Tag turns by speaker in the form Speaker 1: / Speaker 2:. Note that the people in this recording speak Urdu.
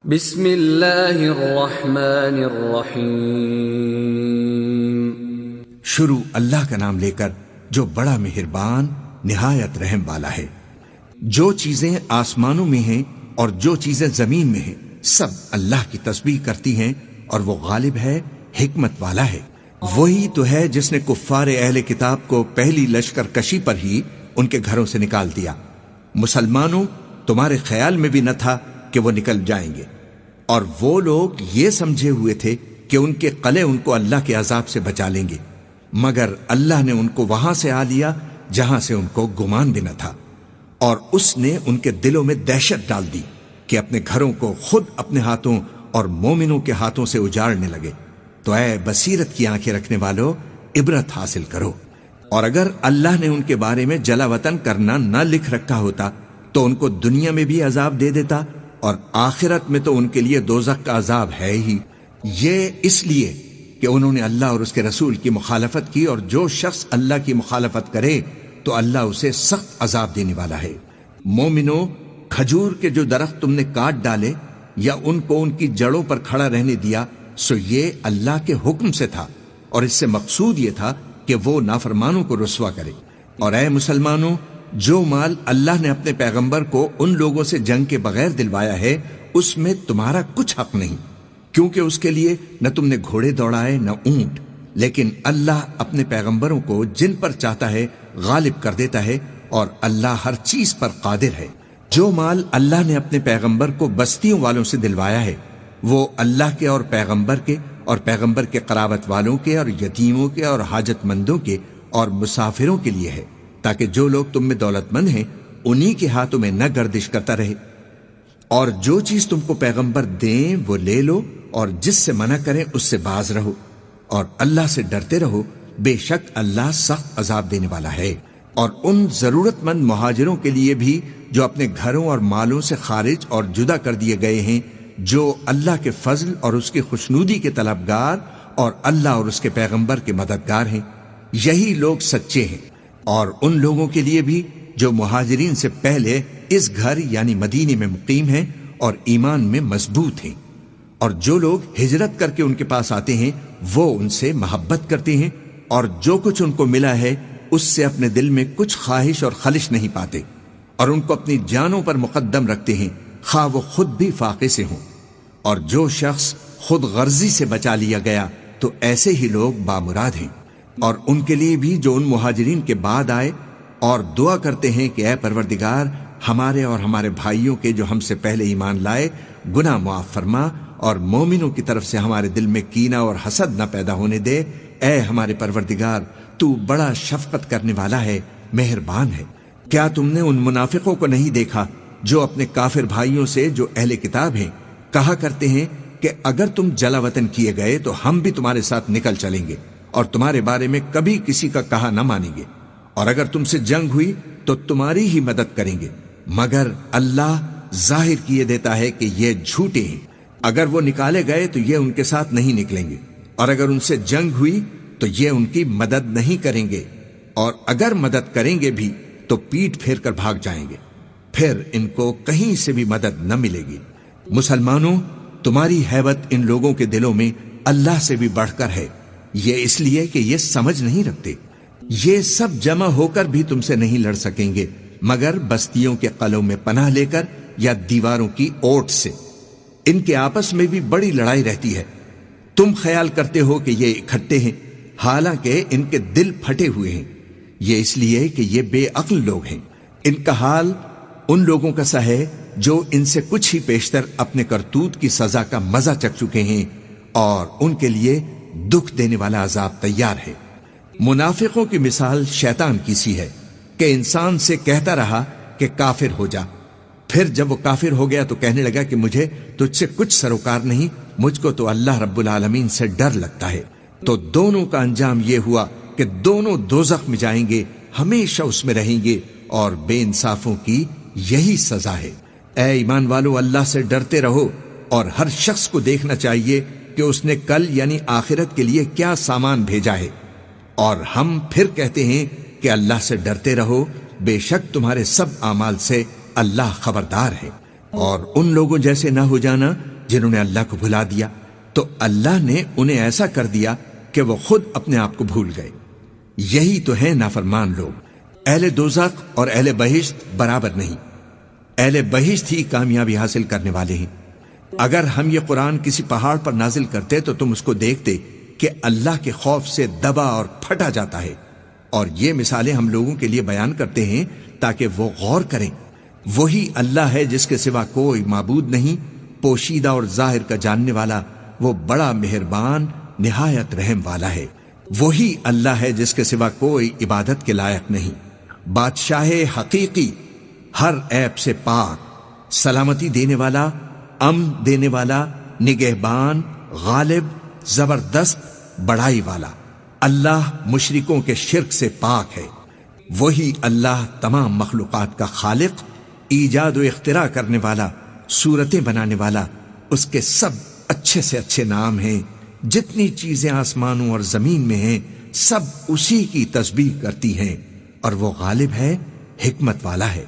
Speaker 1: بسم اللہ الرحمن الرحیم۔
Speaker 2: شروع اللہ کا نام لے کر جو بڑا مہربان نہایت رحم والا ہے۔ جو چیزیں آسمانوں میں ہیں اور جو چیزیں زمین میں ہیں سب اللہ کی تسبیح کرتی ہیں، اور وہ غالب ہے، حکمت والا ہے۔ وہی تو ہے جس نے کفار اہل کتاب کو پہلی لشکر کشی پر ہی ان کے گھروں سے نکال دیا۔ مسلمانوں، تمہارے خیال میں بھی نہ تھا کہ وہ نکل جائیں گے، اور وہ لوگ یہ سمجھے ہوئے تھے کہ ان کے قلعے ان کو اللہ کے عذاب سے بچا لیں گے، مگر اللہ نے ان کو وہاں سے آ لیا جہاں سے ان کو گمان بھی نہ تھا، اور اس نے ان کے دلوں میں دہشت ڈال دی کہ اپنے گھروں کو خود اپنے ہاتھوں اور مومنوں کے ہاتھوں سے اجاڑنے لگے۔ تو اے بصیرت کی آنکھیں رکھنے والو، عبرت حاصل کرو۔ اور اگر اللہ نے ان کے بارے میں جلا وطن کرنا نہ لکھ رکھا ہوتا تو ان کو دنیا میں بھی عذاب دے دیتا، اور آخرت میں تو ان کے لیے دوزخ کا عذاب ہے ہی۔ یہ اس لیے کہ انہوں نے اللہ اور اس کے رسول کی مخالفت کی، اور جو شخص اللہ کی مخالفت کرے تو اللہ اسے سخت عذاب دینے والا ہے۔ مومنو، کھجور کے جو درخت تم نے کاٹ ڈالے یا ان کو ان کی جڑوں پر کھڑا رہنے دیا، سو یہ اللہ کے حکم سے تھا، اور اس سے مقصود یہ تھا کہ وہ نافرمانوں کو رسوا کرے۔ اور اے مسلمانوں، جو مال اللہ نے اپنے پیغمبر کو ان لوگوں سے جنگ کے بغیر دلوایا ہے اس میں تمہارا کچھ حق نہیں، کیونکہ اس کے لیے نہ تم نے گھوڑے دوڑائے نہ اونٹ، لیکن اللہ اپنے پیغمبروں کو جن پر چاہتا ہے غالب کر دیتا ہے، اور اللہ ہر چیز پر قادر ہے۔ جو مال اللہ نے اپنے پیغمبر کو بستیوں والوں سے دلوایا ہے وہ اللہ کے اور پیغمبر کے قرابت والوں کے اور یتیموں کے اور حاجت مندوں کے اور مسافروں کے لیے ہے، تاکہ جو لوگ تم میں دولت مند ہیں انہی کے ہاتھوں میں نہ گردش کرتا رہے۔ اور جو چیز تم کو پیغمبر دیں وہ لے لو، اور جس سے منع کریں اس سے باز رہو، اور اللہ سے ڈرتے رہو، بے شک اللہ سخت عذاب دینے والا ہے۔ اور ان ضرورت مند مہاجروں کے لیے بھی جو اپنے گھروں اور مالوں سے خارج اور جدا کر دیے گئے ہیں، جو اللہ کے فضل اور اس کی خوشنودی کے طلبگار اور اللہ اور اس کے پیغمبر کے مددگار ہیں، یہی لوگ سچے ہیں۔ اور ان لوگوں کے لیے بھی جو مہاجرین سے پہلے اس گھر یعنی مدینے میں مقیم ہیں اور ایمان میں مضبوط ہیں، اور جو لوگ ہجرت کر کے ان کے پاس آتے ہیں وہ ان سے محبت کرتے ہیں، اور جو کچھ ان کو ملا ہے اس سے اپنے دل میں کچھ خواہش اور خلش نہیں پاتے، اور ان کو اپنی جانوں پر مقدم رکھتے ہیں خواہ وہ خود بھی فاقے سے ہوں۔ اور جو شخص خود غرضی سے بچا لیا گیا تو ایسے ہی لوگ بامراد ہیں۔ اور ان کے لیے بھی جو ان مہاجرین کے بعد آئے اور دعا کرتے ہیں کہ اے پروردگار، ہمارے اور ہمارے بھائیوں کے جو ہم سے پہلے ایمان لائے گناہ معاف فرما، اور مومنوں کی طرف سے ہمارے دل میں کینہ اور حسد نہ پیدا ہونے دے۔ اے ہمارے پروردگار، تو بڑا شفقت کرنے والا ہے، مہربان ہے۔ کیا تم نے ان منافقوں کو نہیں دیکھا جو اپنے کافر بھائیوں سے جو اہل کتاب ہیں کہا کرتے ہیں کہ اگر تم جلا وطن کیے گئے تو ہم بھی تمہارے ساتھ نکل چلیں گے، اور تمہارے بارے میں کبھی کسی کا کہا نہ مانیں گے، اور اگر تم سے جنگ ہوئی تو تمہاری ہی مدد کریں گے، مگر اللہ ظاہر کیے دیتا ہے کہ یہ جھوٹے ہیں۔ اگر وہ نکالے گئے تو یہ ان کے ساتھ نہیں نکلیں گے، اور اگر ان سے جنگ ہوئی تو یہ ان کی مدد نہیں کریں گے، اور اگر مدد کریں گے بھی تو پیٹ پھیر کر بھاگ جائیں گے، پھر ان کو کہیں سے بھی مدد نہ ملے گی۔ مسلمانوں، تمہاری ہیبت ان لوگوں کے دلوں میں اللہ سے بھی بڑھ کر ہے، یہ اس لیے کہ یہ سمجھ نہیں رکھتے۔ یہ سب جمع ہو کر بھی تم سے نہیں لڑ سکیں گے مگر بستیوں کے قلعوں میں پناہ لے کر یا دیواروں کی اوٹ سے۔ ان کے آپس میں بھی بڑی لڑائی رہتی ہے، تم خیال کرتے ہو کہ یہ اکٹھے ہیں، حالانکہ ان کے دل پھٹے ہوئے ہیں۔ یہ اس لیے کہ یہ بے عقل لوگ ہیں۔ ان کا حال ان لوگوں کا سا ہے جو ان سے کچھ ہی پیشتر اپنے کرتوت کی سزا کا مزہ چکھ چکے ہیں، اور ان کے لیے دکھ دینے والا عذاب تیار ہے۔ منافقوں کی مثال شیطان کی سی ہے کہ انسان سے کہتا رہا کہ کافر ہو جا، پھر جب وہ کافر ہو گیا تو کہنے لگا کہ مجھے تجھ سے کچھ سروکار نہیں، مجھ کو تو اللہ رب العالمین سے ڈر لگتا ہے۔ تو دونوں کا انجام یہ ہوا کہ دونوں دوزخ میں جائیں گے، ہمیشہ اس میں رہیں گے، اور بے انصافوں کی یہی سزا ہے۔ اے ایمان والو، اللہ سے ڈرتے رہو، اور ہر شخص کو دیکھنا چاہیے کہ اس نے کل یعنی آخرت کے لیے کیا سامان بھیجا ہے، اور ہم پھر کہتے ہیں کہ اللہ سے ڈرتے رہو، بے شک تمہارے سب اعمال سے اللہ خبردار ہے۔ اور ان لوگوں جیسے نہ ہو جانا جنہوں نے اللہ کو بھلا دیا تو اللہ نے انہیں ایسا کر دیا کہ وہ خود اپنے آپ کو بھول گئے۔ یہی تو ہیں نافرمان لوگ۔ اہل دوزخ اور اہل بہشت برابر نہیں، اہل بہشت ہی کامیابی حاصل کرنے والے ہیں۔ اگر ہم یہ قرآن کسی پہاڑ پر نازل کرتے تو تم اس کو دیکھتے کہ اللہ کے خوف سے دبا اور پھٹا جاتا ہے، اور یہ مثالیں ہم لوگوں کے لیے بیان کرتے ہیں تاکہ وہ غور کریں۔ وہی اللہ ہے جس کے سوا کوئی معبود نہیں، پوشیدہ اور ظاہر کا جاننے والا، وہ بڑا مہربان نہایت رحم والا ہے۔ وہی اللہ ہے جس کے سوا کوئی عبادت کے لائق نہیں، بادشاہ حقیقی، ہر عیب سے پاک، سلامتی دینے والا، امن دینے والا، نگہبان، غالب، زبردست، بڑائی والا۔ اللہ مشرکوں کے شرک سے پاک ہے۔ وہی اللہ تمام مخلوقات کا خالق، ایجاد و اختراع کرنے والا، صورتیں بنانے والا۔ اس کے سب اچھے سے اچھے نام ہیں۔ جتنی چیزیں آسمانوں اور زمین میں ہیں سب اسی کی تسبیح کرتی ہیں، اور وہ غالب ہے، حکمت والا ہے۔